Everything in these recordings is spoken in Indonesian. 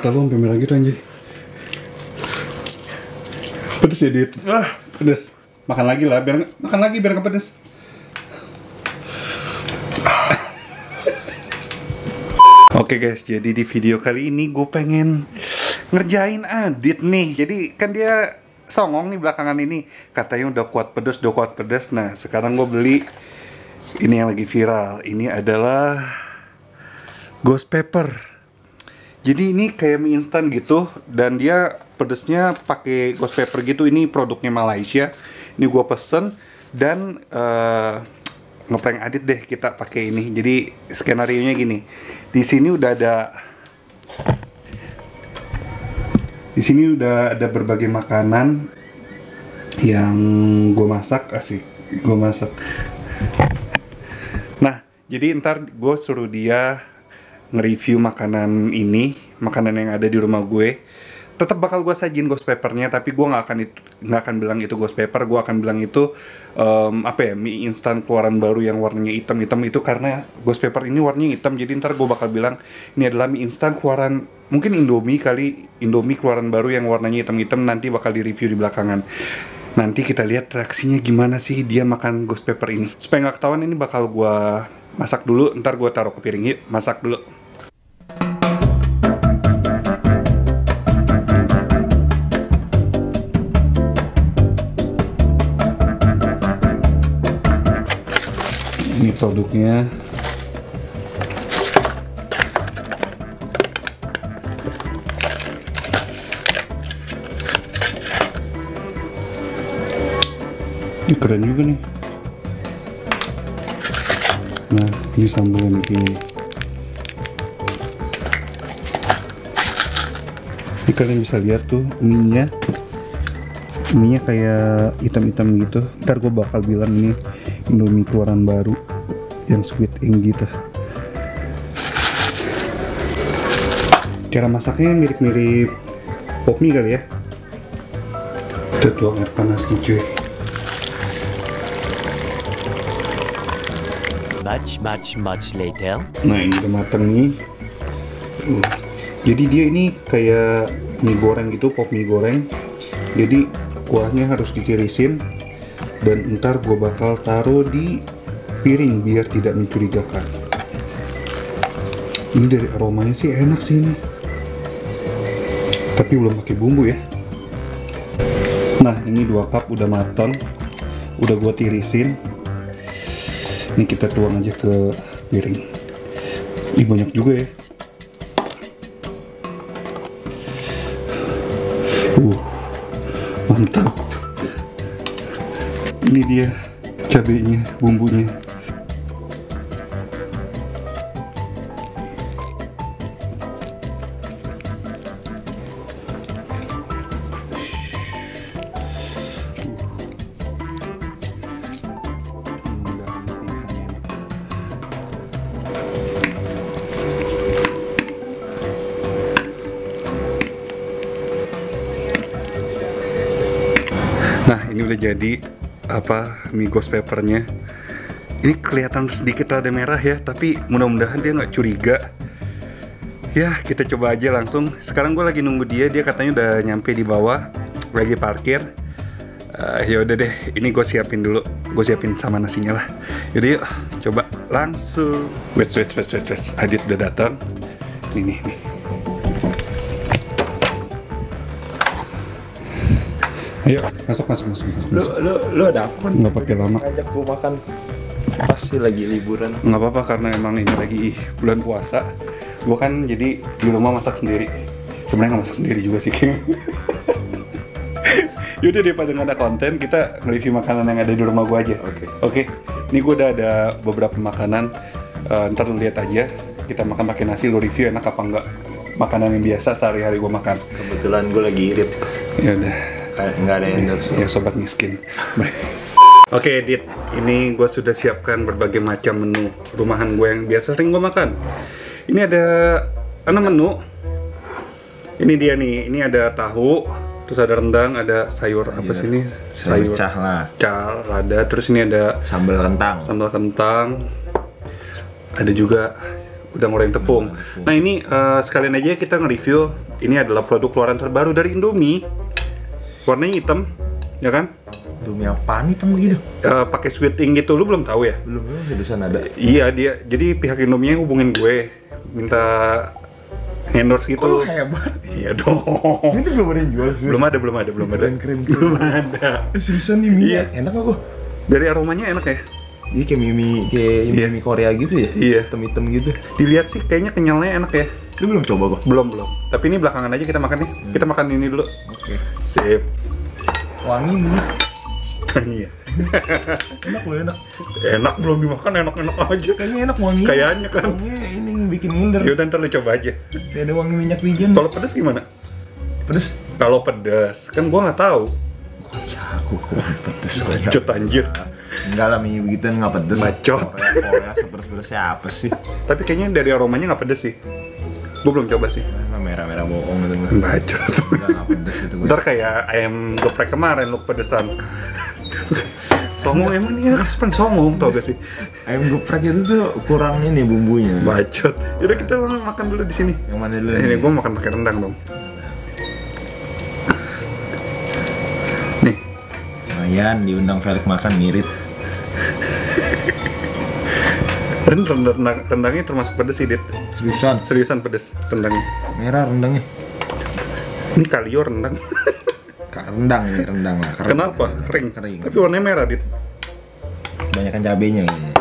Mata lu sampai merah gitu anjir. Pedes ya, Dit? Pedes. Makan lagi lah, biar nggak pedes. Oke guys, jadi di video kali ini gue pengen ngerjain Adit nih. Jadi kan dia songong nih belakangan ini, katanya udah kuat pedes. Nah sekarang gue beli ini yang lagi viral. Ini adalah ghost pepper. Jadi ini kayak mie instan gitu, dan dia pedesnya pakai ghost pepper gitu. Ini produknya Malaysia. Ini gue pesen dan ngeprank Adit deh kita pakai ini. Jadi skenario nya gini. Di sini udah ada berbagai makanan yang gue masak, gue masak. Nah, jadi ntar gue suruh dia nge-review makanan yang ada di rumah gue. Tetap bakal gue sajin ghost peppernya, tapi gue nggak akan bilang itu ghost pepper. Gue akan bilang itu mie instan keluaran baru yang warnanya hitam itu, karena ghost pepper ini warnanya hitam. Jadi ntar gue bakal bilang ini adalah mie instan keluaran mungkin Indomie keluaran baru yang warnanya hitam. Nanti bakal di review di belakangan. Nanti kita lihat reaksinya gimana sih dia makan ghost pepper ini. Supaya nggak ketahuan, ini bakal gue masak dulu. Ntar gue taruh ke piring. Yuk masak dulu. Ini produknya. Ini keren juga nih. Nah, ini sambalnya begini. Ini kalian bisa lihat tuh mie-nya kayak hitam-hitam gitu. Ntar gue bakal bilang ini Indomie keluaran baru yang squid ink gitu. Cara masaknya mirip-mirip pop mie kali ya. Kita tuang air panas nih cuy. Much later. Nah ini udah mateng nih. Jadi dia ini kayak mie goreng gitu, pop mie goreng. Jadi kuahnya harus ditirisin, dan ntar gue bakal taruh di piring biar tidak mencurigakan. Ini dari aromanya sih enak sih ini, tapi belum pakai bumbu ya. Nah ini 2 cup udah matang, udah gue tirisin. Ini kita tuang aja ke piring. Ih banyak juga ya. Mantap. Ini dia cabenya, bumbunya. Nah ini udah jadi mie ghost peppernya. Ini kelihatan sedikit ada merah ya, tapi mudah-mudahan dia nggak curiga. Ya kita coba aja langsung. Sekarang gue lagi nunggu dia katanya udah nyampe di bawah, lagi parkir. Ya udah deh, ini gue siapin dulu. Gue siapin sama nasinya lah. Yaudah yuk, coba langsung. Wait. Adit udah datang. Nih. Ayo, masuk. Lu ada apa? Nggak pakai lama. Ngajak gua makan pasti lagi liburan. Nggak apa-apa, karena emang ini lagi bulan puasa. Gua kan jadi di rumah masak sendiri. Sebenarnya nggak masak sendiri juga sih. Yaudah, daripada nggak ada konten, kita nge-review makanan yang ada di rumah gua aja. Oke. Ini gua udah ada beberapa makanan. Ntar lu lihat aja. Kita makan pakai nasi, lu review enak apa enggak. Makanan yang biasa sehari-hari gua makan. Kebetulan gua lagi irit. Ya udah. Nggak ada endorse. Ya sobat miskin. Baik. Oke, Dit. Ini gue sudah siapkan berbagai macam menu rumahan gue yang biasa sering gue makan. Ini ada 6 menu. Ini dia nih. Ini ada tahu, terus ada rendang, ada sayur apa sih ini? Sayur cah lada. Terus ini ada sambal kentang. Ada juga udang goreng tepung. Nah ini sekalian aja kita nge-review ini adalah produk keluaran terbaru dari Indomie. Warnanya hitam, ya kan? Indomie apaan hitam begitu? Pakai sweeting gitu, lu belum tahu ya? Belum, sedusan ada. Iya, dia. Jadi pihak Indomie hubungin gue, minta endorse gitu. Kok hebat? Iya dong. Ini belum ada yang jual. Belum ada. Keren. Belum ada. Seriusan nih mie. Iya. Enak kok. Dari aromanya enak ya? Iya kayak mie Korea gitu ya? Iya. Hitam-hitam gitu. Dilihat sih kayaknya kenyalnya enak ya. Lu belum coba kok? Belum. Tapi ini belakangan aja kita makan nih. Kita makan ini dulu. Oke. Sip. Wangi mie. Iya. Enak loh, enak. Enak belum dimakan, enak aja. Kayaknya enak wangi. Kayaknya kan. Wanginya ini yang bikin ngiler. Yaudah ntar lu coba aja. Kayak ada wangi minyak wijen. Kalau pedas gimana? Pedes? Kalau pedas, kan gua nggak tahu. Kok jago kok pedes. Bacot anjir. Enggak lah, mie begituan nggak pedes. Bacot. Korea sepedes-pedes siapa sih? Tapi kayaknya dari aromanya nggak pedas sih. Gua belum coba sih. Merah-merah bohong gitu. Bacot. Nggak pedes itu gue. Ntar kayak ayam geprek kemarin lu kepedesan. Songong emang ini respon songong tau gak sih? Ayam geprek itu tuh kurang ini bumbunya. Bacot. Yaudah kita makan dulu di sini. Yang mana dulu? Ini gua makan pakai rendang dong. Nih. Lumayan diundang Felix makan ngirit. Rendangnya termasuk pedes sih, Dit. Seriusan pedes rendangnya. Merah rendangnya. Ini kalio rendang. Rendang ini, rendang lah. Kenapa? Kering. Tapi warnanya merah, Dit. Banyakan cabenya kayaknya.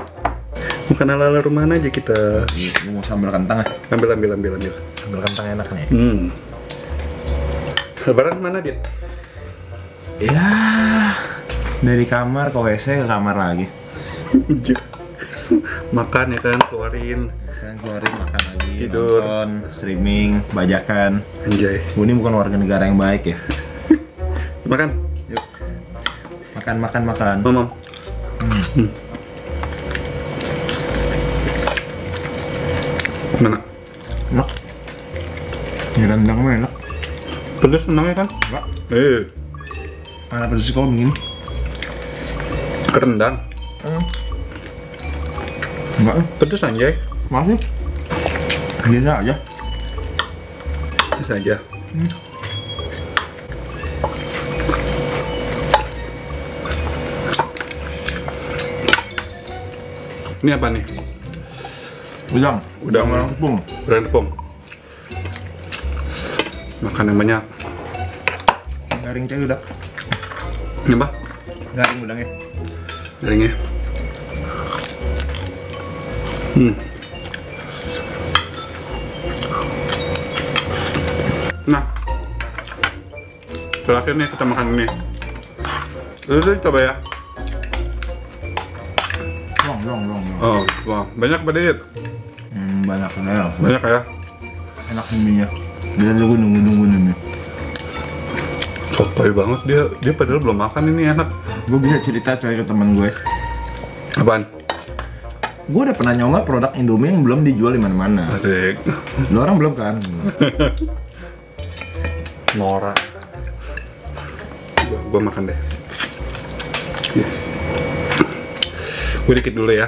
Bukan ala-ala rumahan aja kita. Gue mau sambal kentang ah. Ambil. Sambal kentang enak nih. Lebaran mana, Dit? Ya, dari kamar ke WC ke kamar lagi. Makan ya kan, keluarin. Keluarin makan lagi, tidur, nonton, streaming, bajakan. Anjay. Gue ini bukan warga negara yang baik ya. Makan. Yuk. Makan. Mama. Mana? Enak. Ini rendang mah enak. Pedes rendangnya kan? Enggak. Mana pedes sih kalau begini? Rendang. Enggak. Pedes anjay. Masih. Biasa aja. Biasa aja. Ini apa nih? Udang tepung. Makan yang banyak. Garing cah udah. Ini apa? Garing udangnya. Garingnya. Nah, terakhir nih kita makan ini. Udah coba ya. Long. Oh, wah, banyak badit. Banyak ya. Banyak ya. Enak mie-nya. Dia gue nunggu nih. Sotoy banget dia padahal belum makan ini enak. Gue bisa cerita coy ke teman gue. Apaan? Gue udah pernah nyoba produk Indomie yang belum dijual di mana-mana. Asik. Lo orang belum kan? Nora. Gua makan deh. Gue dikit dulu ya.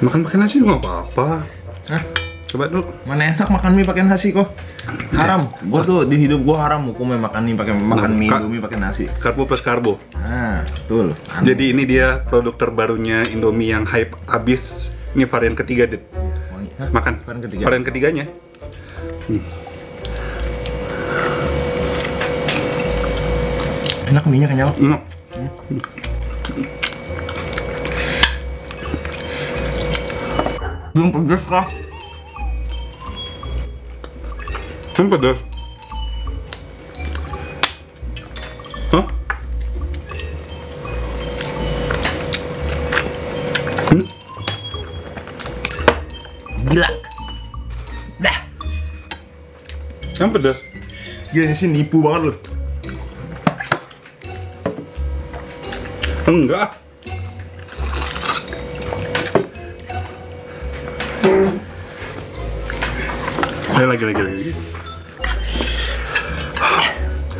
Makan pakai nasi nggak apa-apa. Hah? Coba dulu. Mana enak makan mie pakai nasi kok? Haram. Gue tuh di hidup gue haram hukumnya makan mie Indomie pakai nasi. Karbo plus karbo. Nah, betul. Jadi ini dia produk terbarunya Indomie yang hype abis. Ini varian ketiga, Dit. Makan. Varian ketiganya. Enak mie-nya kenyal. Belum pedas kah? Pedas. Hah? Gila. Dah. Yang pedas. Gila ini sih nipu banget loh. Enggak. Lagi.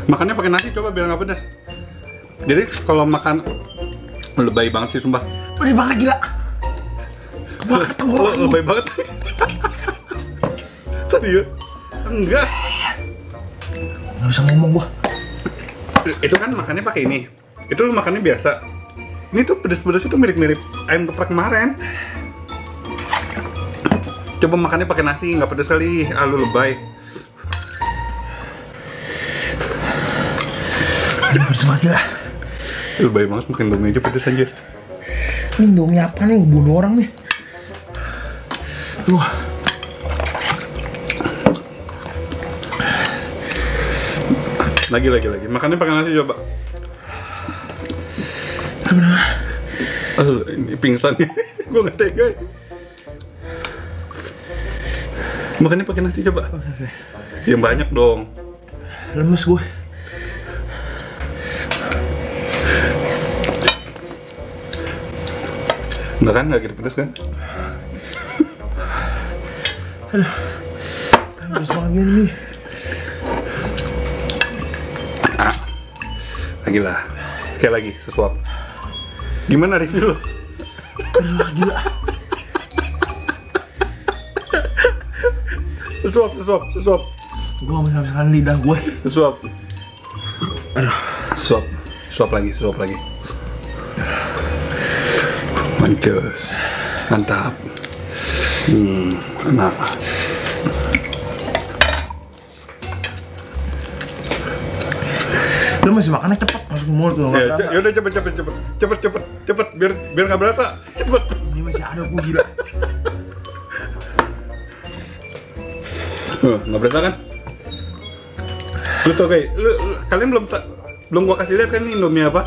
Makannya pakai nasi coba biar nggak pedas. Jadi kalau makan lebay banget sih sumpah. Lebay banget gila. Banget tenggorokan. Lebay banget. Tadi ya? Enggak. Nggak bisa ngomong gua. Itu kan makannya pakai ini. Itu lu makannya biasa. Ini tuh pedes-pedes itu mirip-mirip ayam geprek kemarin. Coba makannya pakai nasi, nggak pedes kali. Ah, lu lebay. Ini pedes banget lah. Lebay banget, mungkin Indomie aja pedes anjir. Ini Indomie apa nih yang bunuh orang nih? Wah. Lagi. Makannya pakai nasi coba. Ini pingsan nih. Gue nggak tega. Makannya pakai nasi coba. Oke. Yang banyak dong. Lemes gue. Enggak kan? Nggak gitu pedes kan? Aduh. Pedes banget gini nih. Lagi lah. Sekali lagi, sesuap. Gimana review lo? Aduh, gila. Sesuap. Gue gak bisa habiskan lidah gue. Sesuap. Aduh. Suap lagi. Mancus. Mantap. Enak. Lu masih makannya cepet masuk ke mulut lu. Ya udah cepet biar nggak berasa. Cepet. Ini masih ada gue gila. Nggak berasa kan? Lu tau kayak, kalian belum gua kasih lihat kan ini Indomie apa?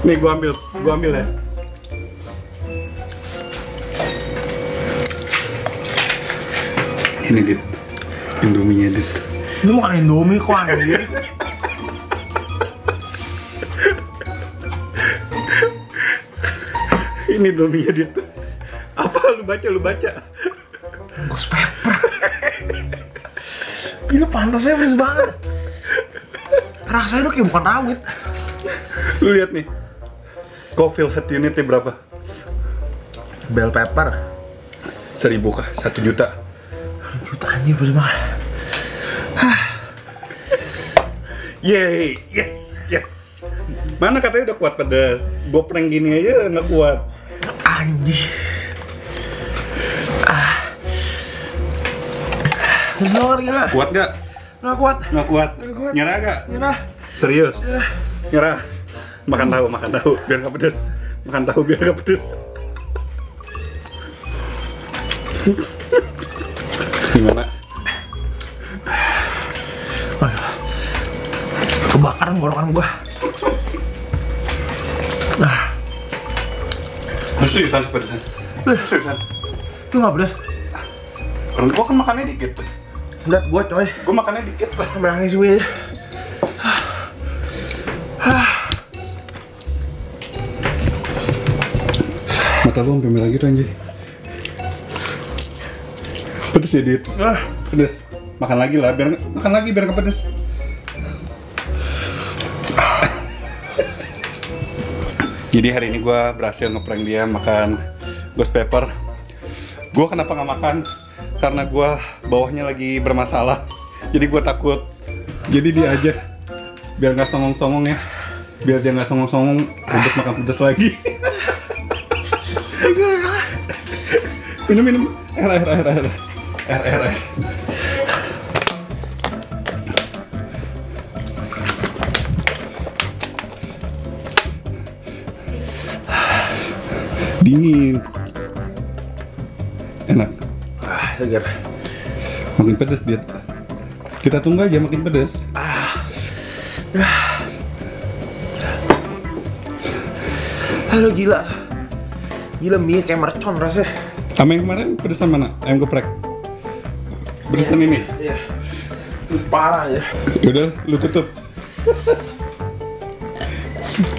Nih gua ambil ya. Ini Dit, Indominya Dit. Lu makan Indomie kok anjir. Ini Indominya Dit. Apa lu baca? Ghost pepper. Gila pantasnya pedes banget. Rasanya tuh kayak bukan rawit. Lu lihat nih. Scoville head unitnya berapa? Bell pepper. 1000 kah? 1 juta. Juta anjir pedes banget. Yeay, yes. Mana katanya udah kuat pedas. Gua prank gini aja nggak kuat. Anjir. Gila. Kuat nggak? Nggak kuat. Nggak kuat. Nyerah nggak? Nyerah. Serius? Nyerah. Makan tahu biar nggak pedes. Makan tahu biar nggak pedes. Gimana? Kebakaran ngorokan gua. Seriusan pedesan. Seriusan. Lu nggak pedes? Orang gua kan makannya dikit. Lihat gua coy. Gua makannya dikit lah. Menangis gue. Mata lu sampai merah gitu anjir. Pedes ya Dit? Pedes. Makan lagi biar nggak pedes. Jadi hari ini gue berhasil ngeprank dia makan ghost pepper. Gue kenapa nggak makan? Karena gue bawahnya lagi bermasalah. Jadi gue takut. Jadi dia aja. Biar nggak songong-songong ya. Biar dia nggak songong-songong untuk makan pedas lagi. Minum. Air. Dingin. Enak. Segar. Makin pedas dia. Kita tunggu aja makin pedas. Aduh gila. Gila mie kayak mercon rasanya. Sama yang kemarin pedesan mana? Ayam geprek. Pedesan ini. Iya. Parah ya. Yaudah, lu tutup.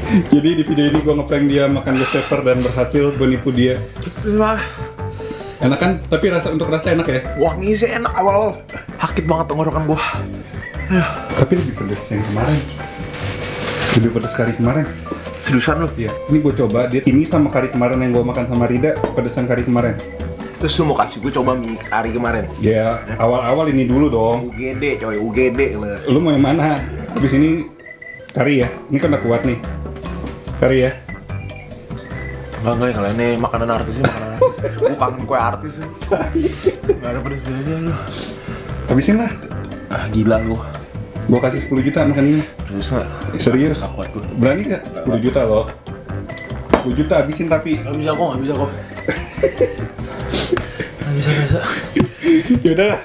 Jadi di video ini gue ngeprank dia makan ghost pepper dan berhasil gue nipu dia. Enak kan? Tapi untuk rasa enak ya? Wangi sih enak awal. Hakit banget tenggorokan gua. Tapi lebih pedes yang kemarin. Lebih pedes kari kemarin. Seriusan lu? Iya. Ini gue coba, ini sama kari kemarin yang gue makan sama Rida, pedesan kari kemarin. Terus lu mau kasih gue coba mie kari kemarin. Ya, awal-awal ini dulu dong. UGD coy, UGD lah. Lu mau yang mana? Habis ini kari ya? Ini kan udah kuat nih. Kari ya? Enggak, yang lainnya makanan artis sih, makanan artis. Gue kangen kue artis sih. Gak ada pedes-pedesnya lu. Habisin lah. Ah gila lu. Gua kasih 10 juta makan ini. Serius gak? Serius? Gak kuat gue. Berani gak? 10 juta loh. 10 juta habisin tapi. Gak bisa kok, gak bisa kok. Gak bisa. Yaudah lah.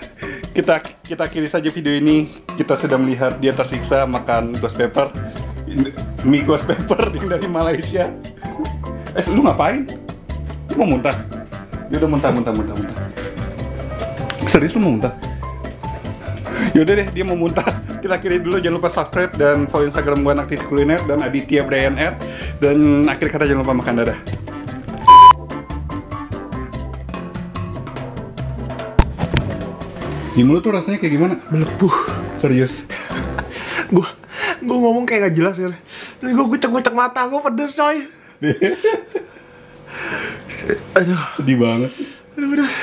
Kita akhiri saja video ini. Kita sudah melihat dia tersiksa makan ghost pepper. Mie ghost pepper yang dari Malaysia. Lu ngapain? Lu mau muntah? Dia udah muntah. Serius lu mau muntah? Yaudah deh, dia mau muntah. Kita akhiri dulu, jangan lupa subscribe dan follow Instagram gua Aktif Kuliner dan Aditya Brian R. Dan akhir kata jangan lupa makan, dadah. Di mulut tuh rasanya kayak gimana? Melepuh. Serius. Gue ngomong kayak gak jelas ya. Terus gue kucek-kucek mata, gue pedes coy. Aduh. Sedih banget. Aduh pedes.